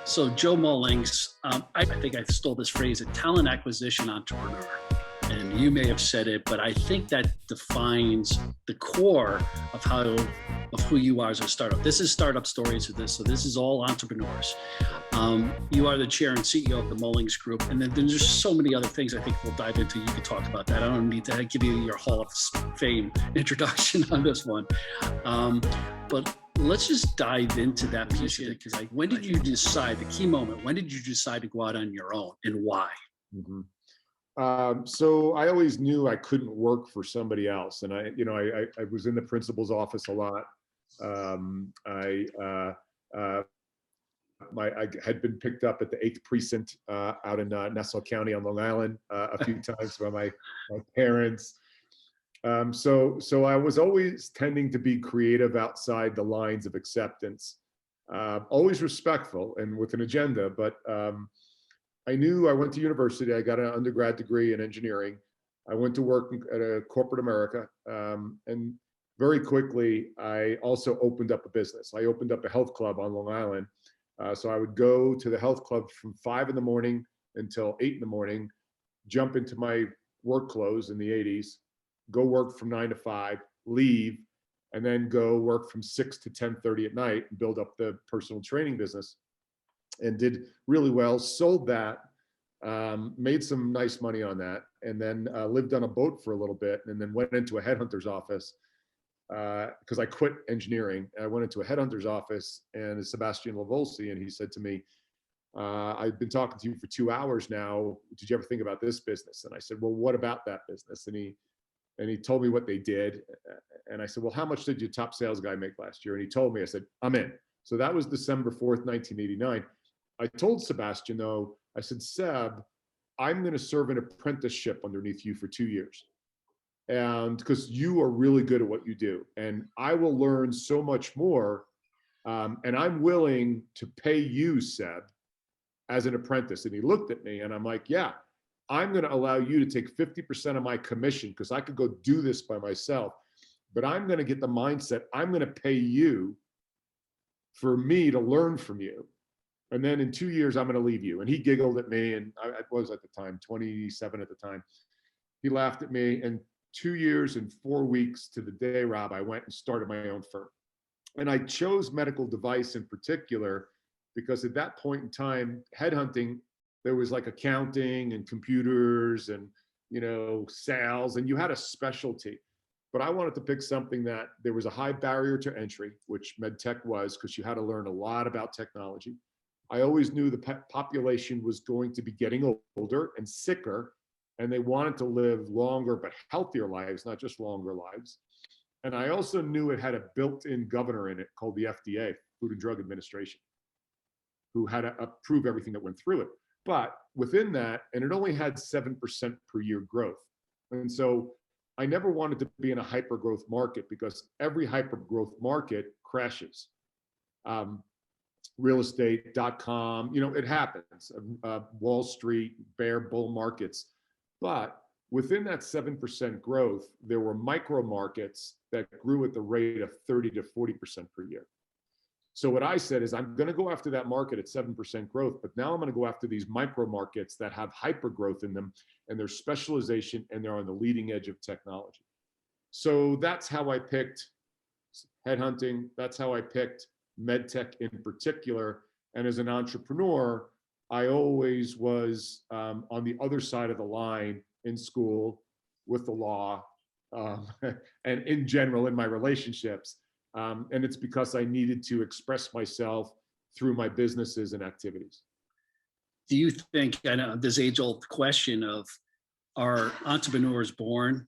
So Joe Mullings, I think I stole this phrase, a talent acquisition entrepreneur. And you may have said it, but I think that defines the core of who you are as a startup. This is Startup Stories of this, so this is all entrepreneurs. You are the chair and CEO of the Mullings Group, and then there's just so many other things I think we'll dive into. You can talk about that. I don't need to give you your Hall of Fame introduction on this one, but let's just dive into that piece of it. Because when did you decide, the key moment, when did you decide to go out on your own and why? Mm-hmm. So I always knew I couldn't work for somebody else. And I was in the principal's office a lot. I had been picked up at the 8th precinct out in Nassau County on Long Island a few times by my parents. So I was always tending to be creative outside the lines of acceptance, always respectful and with an agenda. But I knew I went to university. I got an undergrad degree in engineering. I went to work at a corporate America. And very quickly, I also opened up a business. I opened up a health club on Long Island. So I would go to the health club from 5 in the morning until 8 in the morning, jump into my work clothes in the 80s, go work from 9 to 5, leave, and then go work from 6 to 10:30 at night and build up the personal training business. And did really well, sold that, made some nice money on that, and then lived on a boat for a little bit, and then went into a headhunter's office because I quit engineering. I went into a headhunter's office, and it's Sebastian Lavolsi, and he said to me, I've been talking to you for 2 hours now. Did you ever think about this business? And I said, well, what about that business? And he told me what they did. And I said, well, how much did your top sales guy make last year? And he told me. I said, I'm in. So that was December 4th, 1989. I told Sebastian, though, I said, Seb, I'm going to serve an apprenticeship underneath you for 2 years. And because you are really good at what you do, and I will learn so much more. And I'm willing to pay you, Seb, as an apprentice. And he looked at me and I'm like, yeah, I'm going to allow you to take 50% of my commission because I could go do this by myself. But I'm going to get the mindset, I'm going to pay you for me to learn from you. And then in 2 years, I'm going to leave you. And he giggled at me. And I was at the time, 27 at the time. He laughed at me. And 2 years and 4 weeks to the day, Rob, I went and started my own firm. And I chose medical device in particular because at that point in time, headhunting, there was like accounting and computers and, sales, and you had a specialty. But I wanted to pick something that there was a high barrier to entry, which medtech was, because you had to learn a lot about technology. I always knew the population was going to be getting older and sicker, and they wanted to live longer but healthier lives, not just longer lives. And I also knew it had a built-in governor in it called the FDA, Food and Drug Administration, who had to approve everything that went through it. But within that, and it only had 7% per year growth. And so I never wanted to be in a hyper growth market because every hyper growth market crashes. Real estate, .com, it happens. Wall Street, bear, bull markets. But within that 7% growth, there were micro markets that grew at the rate of 30 to 40% per year. So what I said is I'm going to go after that market at 7% growth, but now I'm going to go after these micro markets that have hyper growth in them, and their specialization, and they're on the leading edge of technology. So that's how I picked headhunting. That's how I picked medtech in particular. And as an entrepreneur, I always was on the other side of the line in school with the law and in general in my relationships. And it's because I needed to express myself through my businesses and activities. Do you think, I know this age-old question of, are entrepreneurs born,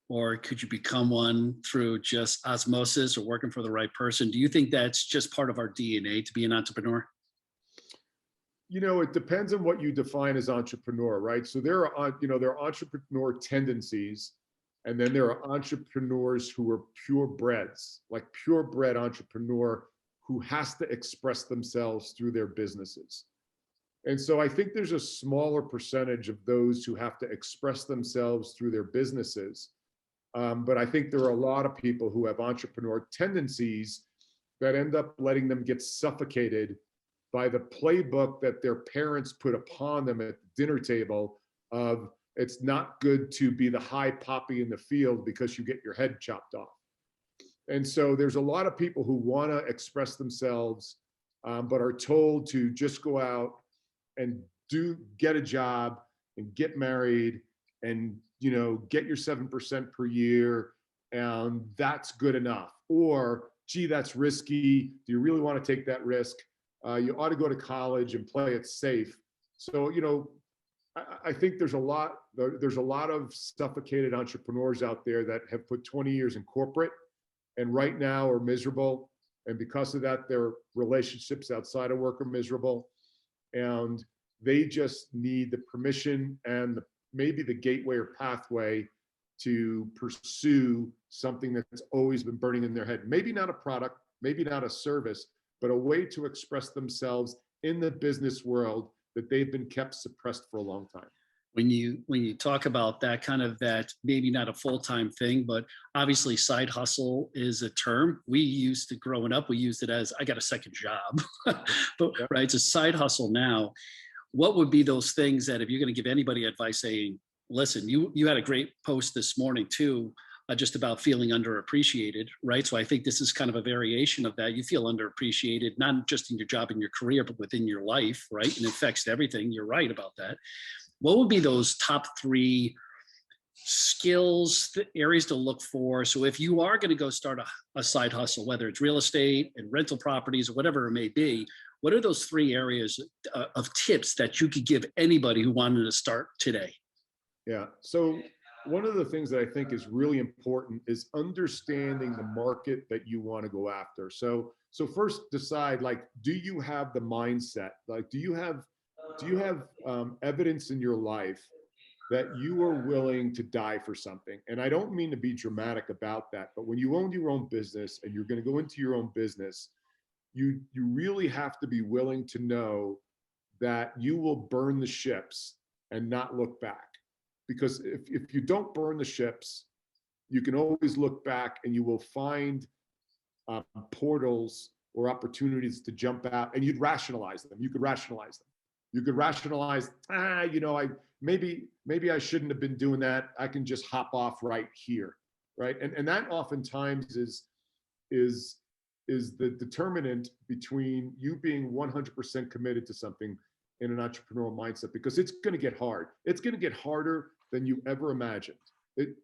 or could you become one through just osmosis or working for the right person? Do you think that's just part of our DNA to be an entrepreneur? It depends on what you define as entrepreneur, right? So there are entrepreneur tendencies, and then there are entrepreneurs who are purebreds, like purebred entrepreneur who has to express themselves through their businesses. And so I think there's a smaller percentage of those who have to express themselves through their businesses. But I think there are a lot of people who have entrepreneur tendencies that end up letting them get suffocated by the playbook that their parents put upon them at the dinner table of it's not good to be the high poppy in the field because you get your head chopped off. And so there's a lot of people who want to express themselves, but are told to just go out and get a job and get married and, you know, get your 7% per year, and that's good enough. Or, gee, that's risky. Do you really want to take that risk? You ought to go to college and play it safe. So, you know, I think there's a lot of suffocated entrepreneurs out there that have put 20 years in corporate and right now are miserable. And because of that, their relationships outside of work are miserable. And they just need the permission and maybe the gateway or pathway to pursue something that's always been burning in their head. Maybe not a product, maybe not a service, but a way to express themselves in the business world that they've been kept suppressed for a long time. When you talk about that kind of, that maybe not a full-time thing, but obviously side hustle is a term we used to growing up. We used it as, I got a second job, but Yeah. right, it's a side hustle now. What would be those things that if you're going to give anybody advice saying, listen, you had a great post this morning too, just about feeling underappreciated, right? So I think this is kind of a variation of that. You feel underappreciated, not just in your job and your career, but within your life, right? And it affects everything. You're right about that. What would be those top 3 skills, areas to look for? So if you are going to go start a side hustle, whether it's real estate and rental properties or whatever it may be, what are those 3 areas of tips that you could give anybody who wanted to start today? Yeah. So one of the things that I think is really important is understanding the market that you want to go after. So first decide, like, do you have the mindset? Like, do you have evidence in your life that you are willing to die for something? And I don't mean to be dramatic about that, but when you own your own business and you're going to go into your own business, you really have to be willing to know that you will burn the ships and not look back. Because if you don't burn the ships, you can always look back and you will find portals or opportunities to jump out, and you'd rationalize them. You could rationalize them. You could rationalize, you know, maybe I shouldn't have been doing that. I can just hop off right here, right? And that oftentimes is the determinant between you being 100% committed to something in an entrepreneurial mindset, because it's going to get hard. It's going to get harder than you ever imagined.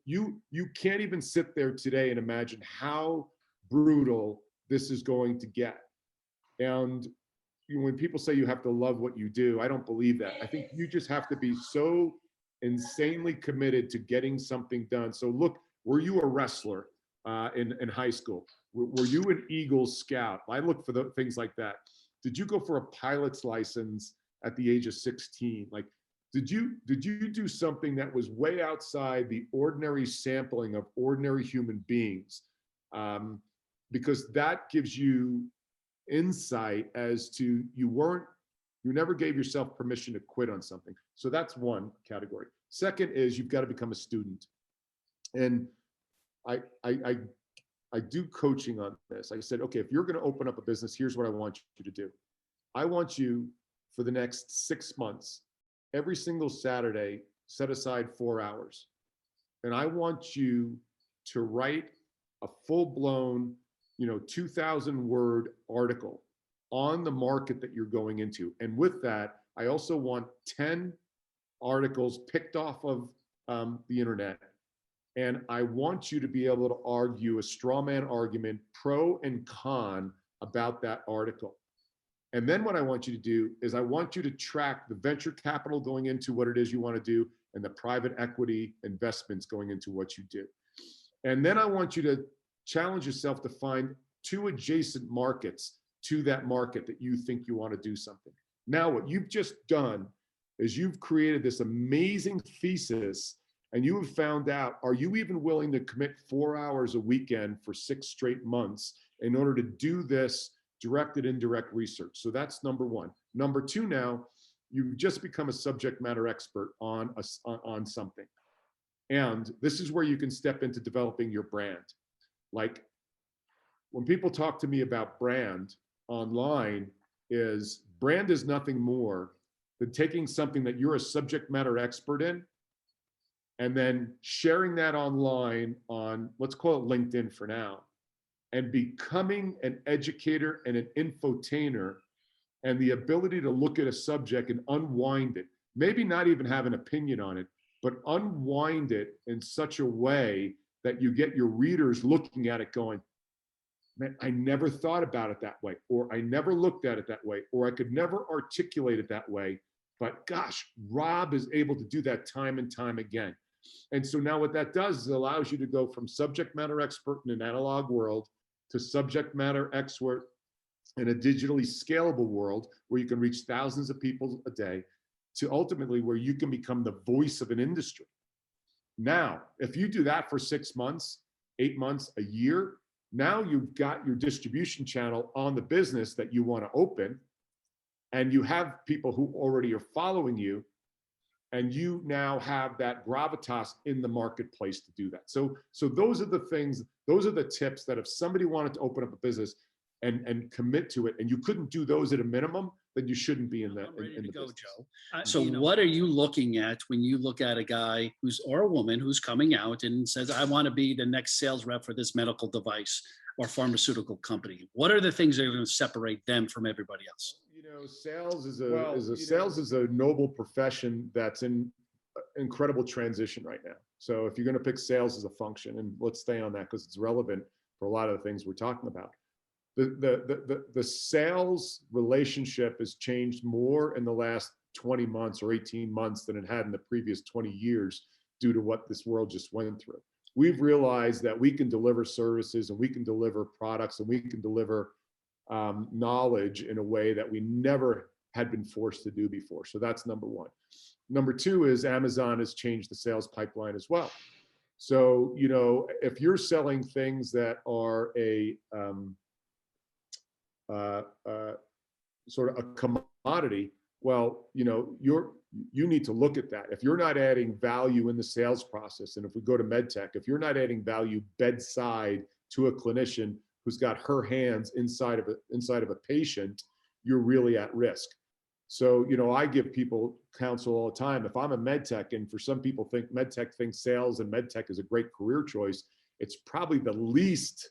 You can't even sit there today and imagine how brutal this is going to get. And when people say you have to love what you do, I don't believe that. I think you just have to be so insanely committed to getting something done. So look, were you a wrestler in high school? Were you an Eagle Scout? I look for the things like that. Did you go for a pilot's license at the age of 16? Like, did you do something that was way outside the ordinary sampling of ordinary human beings? Because that gives you insight as to you never gave yourself permission to quit on something. So that's one category. Second is you've got to become a student. And I do coaching on this. I said, okay, if you're going to open up a business, here's what I want you to do. I want you, for the next 6 months, every single Saturday, set aside 4 hours. And I want you to write a full-blown, 2,000-word article on the market that you're going into. And with that, I also want 10 articles picked off of the internet. And I want you to be able to argue a straw man argument, pro and con, about that article. And then what I want you to do is I want you to track the venture capital going into what it is you want to do and the private equity investments going into what you do. And then I want you to challenge yourself to find 2 adjacent markets to that market that you think you want to do something. Now, what you've just done is you've created this amazing thesis, and you have found out, are you even willing to commit 4 hours a weekend for 6 straight months in order to do this direct and indirect research? So that's number 1. Number 2, now you've just become a subject matter expert on something. And this is where you can step into developing your brand. Like, when people talk to me about brand online, is Brand is nothing more than taking something that you're a subject matter expert in and then sharing that online on, let's call it LinkedIn for now, and becoming an educator and an infotainer, and the ability to look at a subject and unwind it, maybe not even have an opinion on it, but unwind it in such a way that you get your readers looking at it going, man, I never thought about it that way, or I never looked at it that way, or I could never articulate it that way. But gosh, Rob is able to do that time and time again. And so now what that does is it allows you to go from subject matter expert in an analog world to subject matter expert in a digitally scalable world where you can reach thousands of people a day, to ultimately where you can become the voice of an industry. Now, if you do that for 6 months, 8 months, a year, now you've got your distribution channel on the business that you want to open, and you have people who already are following you, and you now have that gravitas in the marketplace to do that. So those are the things, those are the tips that if somebody wanted to open up a business and commit to it, and you couldn't do those at a minimum, then you shouldn't be in that. I'm ready in to the go, business. Joe. So what are you looking at when you look at a guy who's, or a woman who's coming out and says, I want to be the next sales rep for this medical device or pharmaceutical company? What are the things that are going to separate them from everybody else? You know, sales is a noble profession that's in incredible transition right now. So if you're going to pick sales as a function, and let's stay on that because it's relevant for a lot of the things we're talking about. The sales relationship has changed more in the last 20 months or 18 months than it had in the previous 20 years due to what this world just went through. We've realized that we can deliver services and we can deliver products and we can deliver knowledge in a way that we never had been forced to do before. So that's number one. Number two is Amazon has changed the sales pipeline as well. So, you know, if you're selling things that are a sort of a commodity, well, you know, you need to look at that. If you're not adding value in the sales process, and if we go to medtech, if you're not adding value bedside to a clinician who's got her hands inside of a patient, you're really at risk. So, you know, I give people counsel all the time. If I'm a medtech, and for some people think medtech thinks sales and medtech is a great career choice, it's probably the least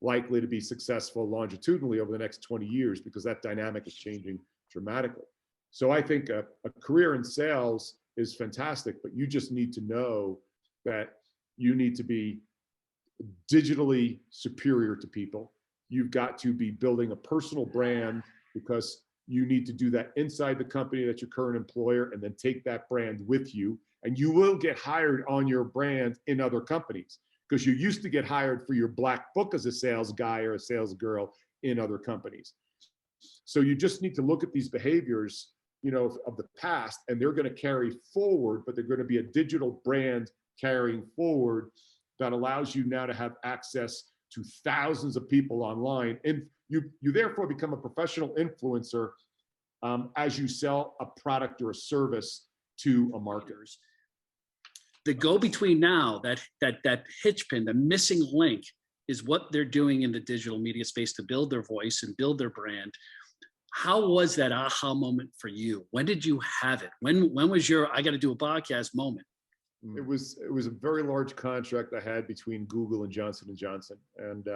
likely to be successful longitudinally over the next 20 years because that dynamic is changing dramatically. So I think a career in sales is fantastic, but you just need to know that you need to be digitally superior to people. You've got to be building a personal brand because you need to do that inside the company that's your current employer, and then take that brand with you. And you will get hired on your brand in other companies because you used to get hired for your black book as a sales guy or a sales girl in other companies. So you just need to look at these behaviors, you know, of the past, and they're going to carry forward, but they're going to be a digital brand carrying forward that allows you now to have access to thousands of people online. And you therefore become a professional influencer as you sell a product or a service to a market. The go-between now, that hitch pin, the missing link, is what they're doing in the digital media space to build their voice and build their brand. How was that aha moment for you? When did you have it? When was your I got to do a podcast moment? It was a very large contract I had between Google and Johnson & Johnson. And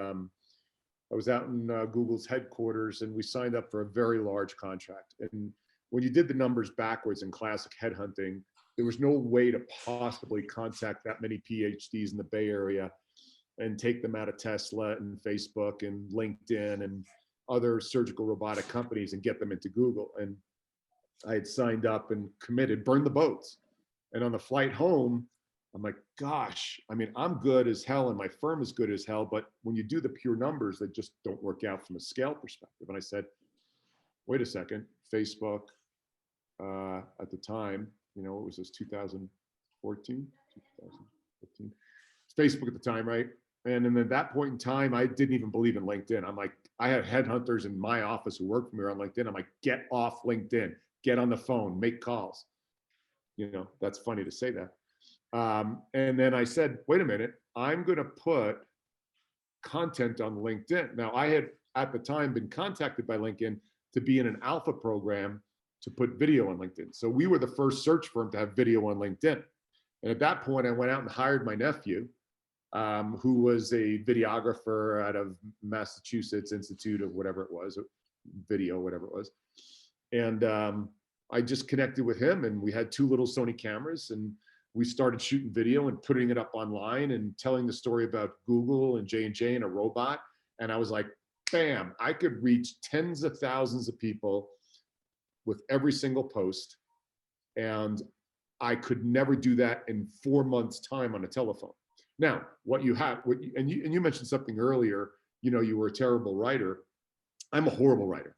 I was out in Google's headquarters, and we signed up for a very large contract. And when you did the numbers backwards in classic headhunting, there was no way to possibly contact that many PhDs in the Bay Area and take them out of Tesla and Facebook and LinkedIn and other surgical robotic companies and get them into Google. And I had signed up and committed, burned the boats. And on the flight home, I'm like, gosh, I mean, I'm good as hell and my firm is good as hell, but when you do the pure numbers, they just don't work out from a scale perspective. And I said, wait a second, Facebook, at the time, you know, what was this, 2014, 2015? It's Facebook at the time, right? And then at that point in time, I didn't even believe in LinkedIn. I'm like, I had headhunters in my office who worked for me on LinkedIn. I'm like, get off LinkedIn, get on the phone, make calls. You know, that's funny to say that. And then I said, wait a minute, I'm going to put content on LinkedIn. Now, I had at the time been contacted by LinkedIn to be in an alpha program to put video on LinkedIn. So we were the first search firm to have video on LinkedIn. And at that point, I went out and hired my nephew, who was a videographer out of Massachusetts Institute of whatever it was, video, whatever it was. And I just connected with him, and we had 2 little Sony cameras, and we started shooting video and putting it up online and telling the story about Google and J&J and a robot. And I was like, bam, I could reach tens of thousands of people with every single post. And I could never do that in 4 months' time on a telephone. Now, and you mentioned something earlier, you were a terrible writer. I'm a horrible writer.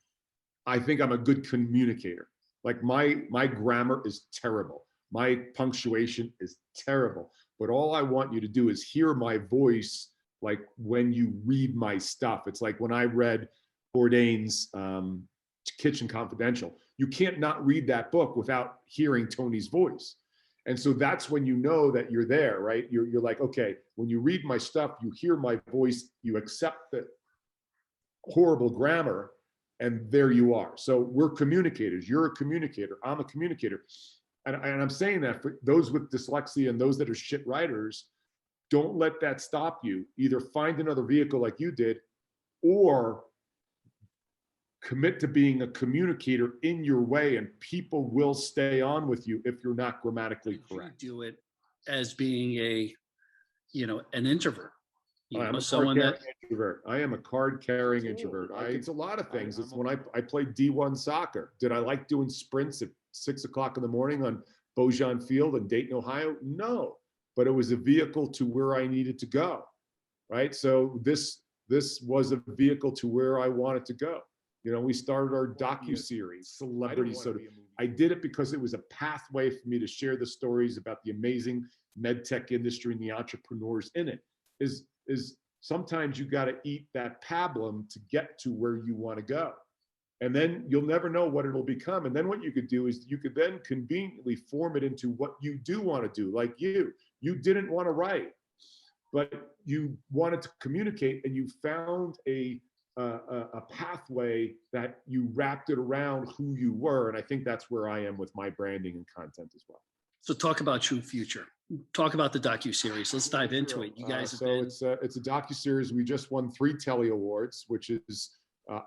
I think I'm a good communicator. Like my grammar is terrible. My punctuation is terrible. But all I want you to do is hear my voice, like when you read my stuff. It's like when I read Bourdain's Kitchen Confidential. You can't not read that book without hearing Tony's voice. And so that's when you know that you're there, right? You're like, okay, when you read my stuff, you hear my voice, you accept the horrible grammar, and there you are. So we're communicators. You're a communicator. I'm a communicator. And I'm saying that for those with dyslexia and those that are shit writers, don't let that stop you. Either find another vehicle like you did, or commit to being a communicator in your way, and people will stay on with you if you're not grammatically correct. You do it as being an introvert. I am a card-carrying introvert. I am a card-carrying introvert. It's a lot of things. It's when I played D1 soccer. Did I like doing sprints at 6 o'clock in the morning on Beaujean Field in Dayton, Ohio? No, but it was a vehicle to where I needed to go, right? So this was a vehicle to where I wanted to go. We started our docu-series, Celebrity Soda. I did it because it was a pathway for me to share the stories about the amazing med tech industry and the entrepreneurs in it. Is sometimes you got to eat that pablum to get to where you want to go. And then you'll never know what it'll become. And then what you could do is you could then conveniently form it into what you do want to do. Like you didn't want to write, but you wanted to communicate, and you found a pathway that you wrapped it around who you were. And I think that's where I am with my branding and content as well. So talk about True Future. Talk about the docu-series. Let's dive into it. You guys have been... It's a docu-series. We just won 3 Telly Awards, which is,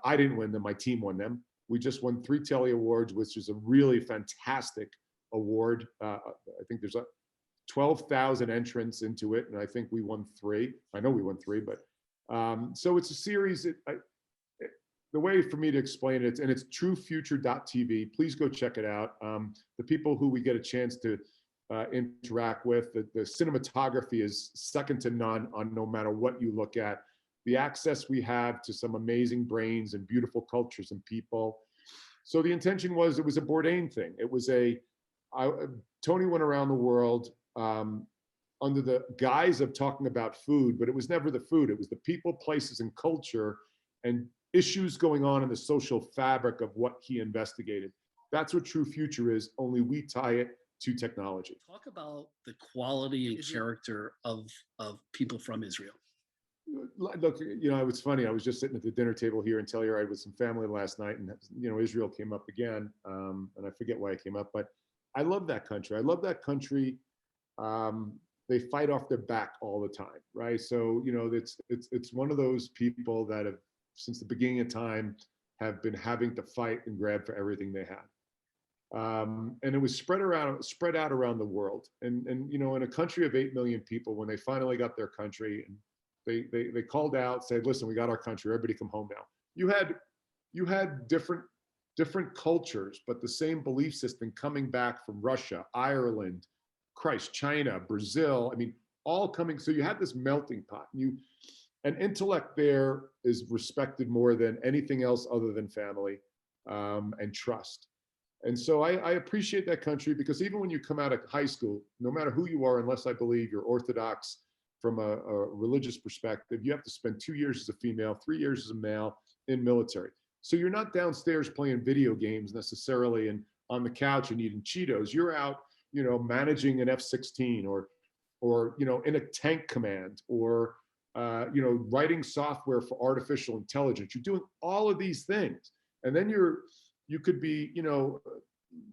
I didn't win them, my team won them. We just won 3 Telly Awards, which is a really fantastic award. I think there's 12,000 entrants into it, and I think we won 3. I know we won 3, but so it's a series. The way for me to explain it, and it's truefuture.tv. Please go check it out. The people who we get a chance to interact with, the cinematography is second to none on no matter what you look at. The access we have to some amazing brains and beautiful cultures and people. So the intention was, it was a Bourdain thing. It was Tony went around the world under the guise of talking about food, but it was never the food. It was the people, places, and culture, and issues going on in the social fabric of what he investigated. That's what True Future is, only we tie it to technology. Talk about the quality and character of people from Israel. Look, it's funny. I was just sitting at the dinner table here in Telluride with some family last night, and Israel came up again, and I forget why it came up, but I love that country. I love that country. They fight off their back all the time, right? So it's one of those people that have, since the beginning of time, have been having to fight and grab for everything they had. And it was spread out around the world. And in a country of 8 million people, when they finally got their country, and they called out, said, listen, we got our country, everybody come home now. You had different cultures, but the same belief system coming back from Russia, Ireland, China, Brazil, all coming. So you had this melting pot. And intellect there is respected more than anything else other than family and trust. And so I appreciate that country, because even when you come out of high school, no matter who you are, unless I believe you're Orthodox from a religious perspective, you have to spend 2 years as a female, 3 years as a male in military. So you're not downstairs playing video games necessarily and on the couch and eating Cheetos. You're out, managing an F-16 or in a tank command, or writing software for artificial intelligence. You're doing all of these things. And then you could be, you know,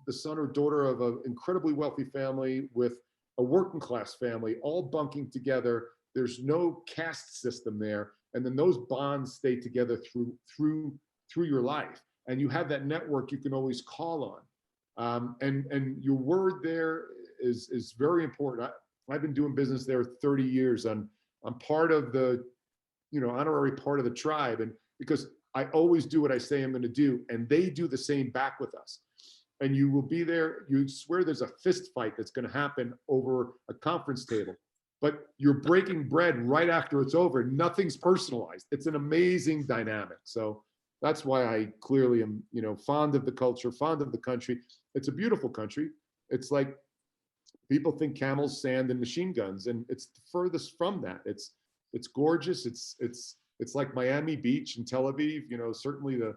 the son or daughter of an incredibly wealthy family with a working class family, all bunking together. There's no caste system there, and then those bonds stay together through your life, and you have that network you can always call on. And your word there is very important. I've been doing business there 30 years. I'm part of the, you know, honorary part of the tribe, and because I always do what I say I'm going to do, and they do the same back with us. And you will be there. You swear there's a fist fight that's going to happen over a conference table, but you're breaking bread right after it's over. Nothing's personalized. It's an amazing dynamic. So that's why I clearly am, you know, fond of the culture, fond of the country. It's a beautiful country. It's like people think camels, sand, and machine guns, and it's the furthest from that. It's gorgeous. It's like Miami Beach and Tel Aviv. You know, certainly the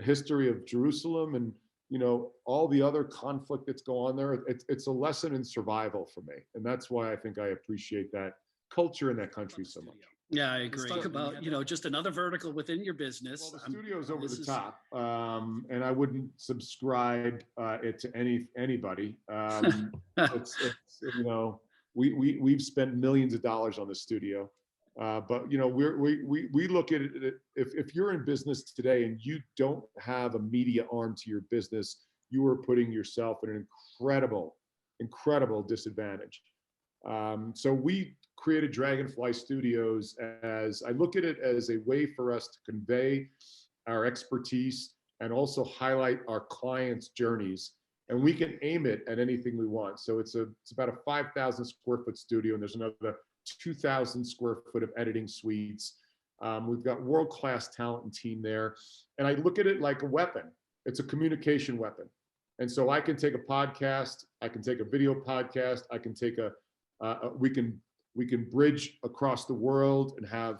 history of Jerusalem and, you know, all the other conflict that's going on there. It's a lesson in survival for me. And that's why I think I appreciate that culture in that country so much. Yeah, I agree. Let's talk about, you know, just another vertical within your business. Well, the studio's over the top, and I wouldn't subscribe it to anybody. It's you know, we've spent millions of dollars on the studio. But you know, we look at it, if you're in business today and you don't have a media arm to your business, you are putting yourself in an incredible disadvantage. So we created Dragonfly Studios as, I look at it as a way for us to convey our expertise and also highlight our clients' journeys. And we can aim it at anything we want. So it's about a 5,000 square foot studio, and there's another 2,000 square foot of editing suites. We've got world-class talent and team there. And I look at it like a weapon. It's a communication weapon. And so I can take a podcast, I can take a video podcast, I can take we can bridge across the world and have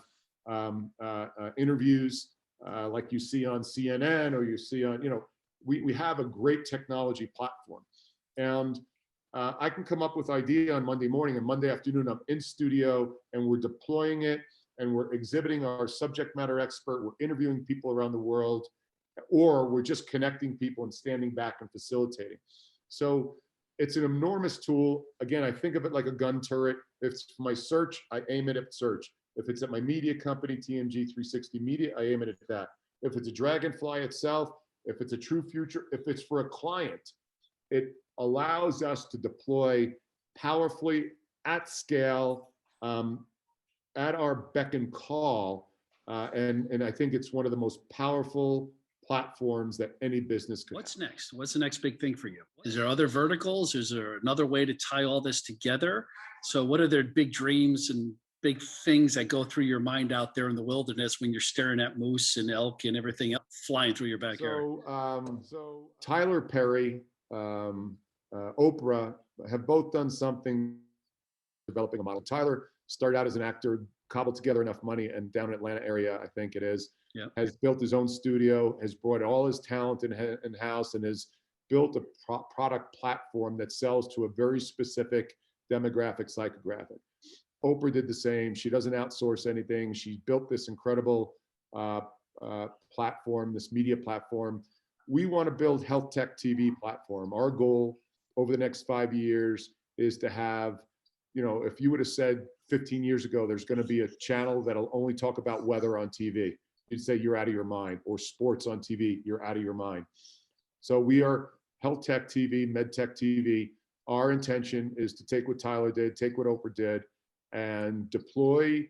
interviews like you see on CNN or you see on, you know, we have a great technology platform. And I can come up with idea on Monday morning, and Monday afternoon I'm in studio and we're deploying it and we're exhibiting our subject matter expert. We're interviewing people around the world, or we're just connecting people and standing back and facilitating. So it's an enormous tool. Again, I think of it like a gun turret. If it's my search, I aim it at search. If it's at my media company, TMG 360 Media, I aim it at that. If it's a Dragonfly itself, if it's a True Future, if it's for a client, it allows us to deploy powerfully at scale, at our beck and call. And I think it's one of the most powerful platforms that any business could What's next? What's the next big thing for you? Is there other verticals? Is there another way to tie all this together? So what are their big dreams and big things that go through your mind out there in the wilderness when you're staring at moose and elk and everything else flying through your backyard? So Tyler Perry, Oprah have both done something developing a model. Tyler started out as an actor, cobbled together enough money, and down in Atlanta area, I think it is, has built his own studio, has brought all his talent in-house, and has built a product platform that sells to a very specific demographic psychographic. Oprah did the same. She doesn't outsource anything. She built this incredible platform, this media platform. We want to build health tech TV platform. Our goal over the next 5 years is to have, you know, if you would have said 15 years ago, there's going to be a channel that'll only talk about weather on TV, you'd say you're out of your mind, or sports on TV, you're out of your mind. So we are health tech TV, med tech TV. Our intention is to take what Tyler did, take what Oprah did, and deploy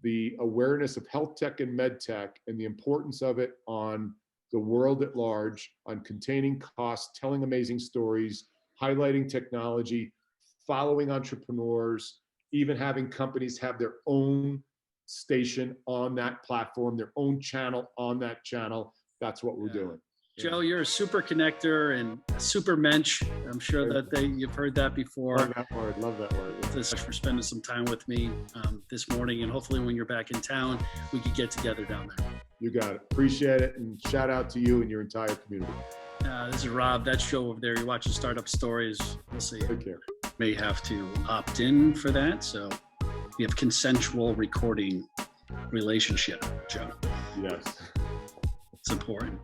the awareness of health tech and med tech and the importance of it on the world at large, on containing costs, telling amazing stories, highlighting technology, following entrepreneurs, even having companies have their own station on that platform, their own channel on that channel. That's what we're doing. Joe, you're a super connector and a super mensch. I'm sure that you've heard that before. Love that word. Love that word. Thanks for spending some time with me this morning, and hopefully when you're back in town, we could get together down there. You got it. Appreciate it, and shout out to you and your entire community. This is Rob. That's Joe over there. You're watching Startup Stories. We'll see. Take care. May have to opt in for that, so we have consensual recording relationship, Joe. Yes. It's important.